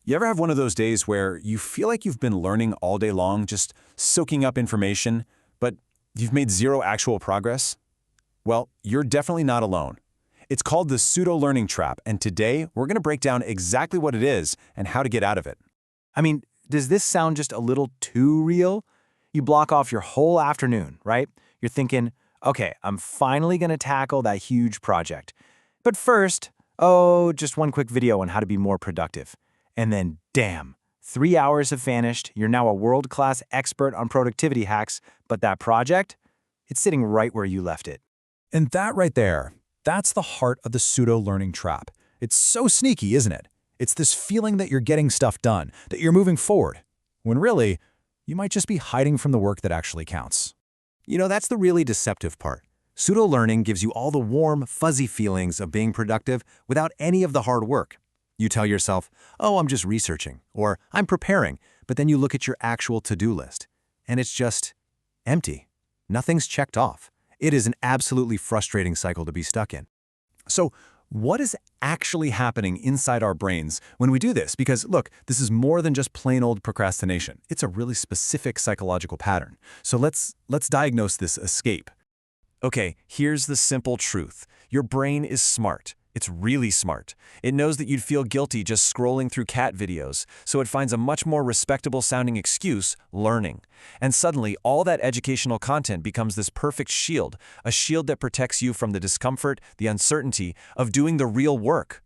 You ever have one of those days where you feel like you've been learning all day long, just soaking up information, but you've made zero actual progress? Well, you're definitely not alone. It's called the pseudo-learning trap, and today we're going to break down exactly what it is and how to get out of it. I mean, does this sound just a little too real? You block off your whole afternoon, right? You're thinking, okay, I'm finally going to tackle that huge project. But first, just one quick video on how to be more productive. And then, damn, 3 hours have vanished. You're now a world-class expert on productivity hacks, but that project, it's sitting right where you left it. And that right there, that's the heart of the pseudo-learning trap. It's so sneaky, isn't it? It's this feeling that you're getting stuff done, that you're moving forward, when really, you might just be hiding from the work that actually counts. You know, that's the really deceptive part. Pseudo-learning gives you all the warm, fuzzy feelings of being productive without any of the hard work. You tell yourself, oh, I'm just researching, or I'm preparing, but then you look at your actual to-do list, and it's just empty. Nothing's checked off. It is an absolutely frustrating cycle to be stuck in. So, what is actually happening inside our brains when we do this? Because, look, this is more than just plain old procrastination. It's a really specific psychological pattern. So let's diagnose this escape. Okay, here's the simple truth. Your brain is smart. It's really smart. It knows that you'd feel guilty just scrolling through cat videos, so it finds a much more respectable-sounding excuse, learning. And suddenly, all that educational content becomes this perfect shield, a shield that protects you from the discomfort, the uncertainty of doing the real work.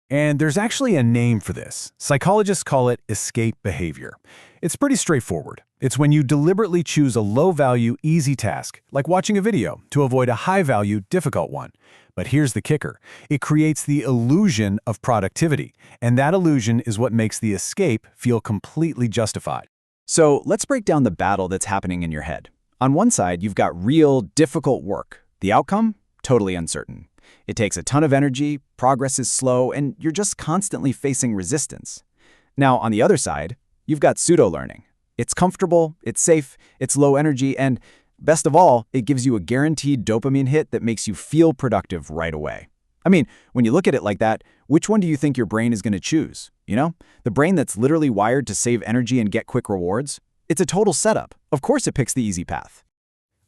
And there's actually a name for this. Psychologists call it escape behavior. It's pretty straightforward. It's when you deliberately choose a low-value, easy task, like watching a video, to avoid a high-value, difficult one. But here's the kicker. It creates the illusion of productivity, and that illusion is what makes the escape feel completely justified. So let's break down the battle that's happening in your head. On one side, you've got real, difficult work. The outcome? Totally uncertain. It takes a ton of energy, progress is slow, and you're just constantly facing resistance. Now, on the other side, you've got pseudo-learning. It's comfortable, it's safe, it's low energy, and best of all, it gives you a guaranteed dopamine hit that makes you feel productive right away. I mean, when you look at it like that, which one do you think your brain is going to choose? You know, the brain that's literally wired to save energy and get quick rewards? It's a total setup. Of course it picks the easy path.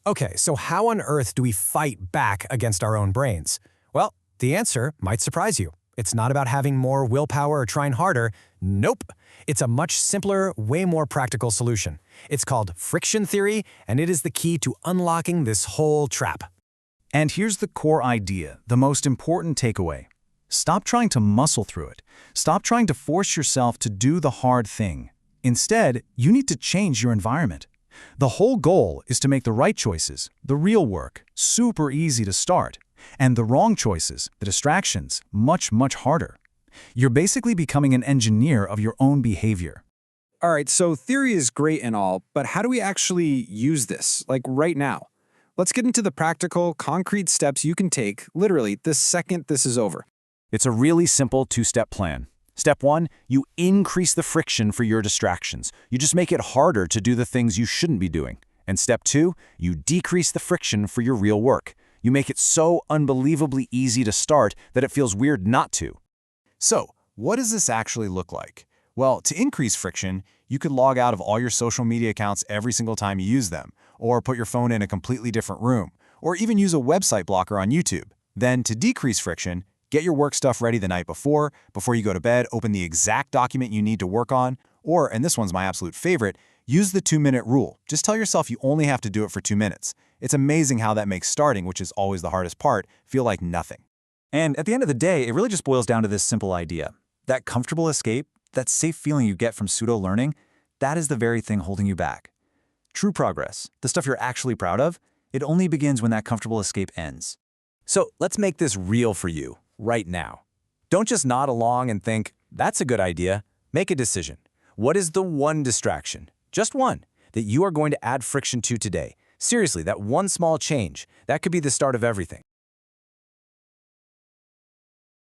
Okay, so how on earth do we fight back against our own brains? Well, the answer might surprise you. It's not about having more willpower or trying harder. Nope. It's a much simpler, way more practical solution. It's called friction theory, and it is the key to unlocking this whole trap. And here's the core idea, the most important takeaway. Stop trying to muscle through it. Stop trying to force yourself to do the hard thing. Instead, you need to change your environment. The whole goal is to make the right choices, the real work, super easy to start, and the wrong choices, the distractions, much, much harder. You're basically becoming an engineer of your own behavior. All right, so theory is great and all, but how do we actually use this, like right now? Let's get into the practical, concrete steps you can take, literally, the second this is over. It's a really simple two-step plan. Step 1, you increase the friction for your distractions. You just make it harder to do the things you shouldn't be doing. And Step 2, you decrease the friction for your real work. You make it so unbelievably easy to start that it feels weird not to. So, what does this actually look like? Well, to increase friction, you could log out of all your social media accounts every single time you use them, or put your phone in a completely different room, or even use a website blocker on YouTube. Then, to decrease friction, get your work stuff ready the night before you go to bed, open the exact document you need to work on, or, and this one's my absolute favorite, use the 2-minute rule. Just tell yourself you only have to do it for 2 minutes. It's amazing how that makes starting, which is always the hardest part, feel like nothing. And at the end of the day, it really just boils down to this simple idea. That comfortable escape, that safe feeling you get from pseudo-learning, that is the very thing holding you back. True progress, the stuff you're actually proud of, it only begins when that comfortable escape ends. So let's make this real for you, right now. Don't just nod along and think, that's a good idea. Make a decision. What is the one distraction, just one, that you are going to add friction to today? Seriously, that one small change, that could be the start of everything.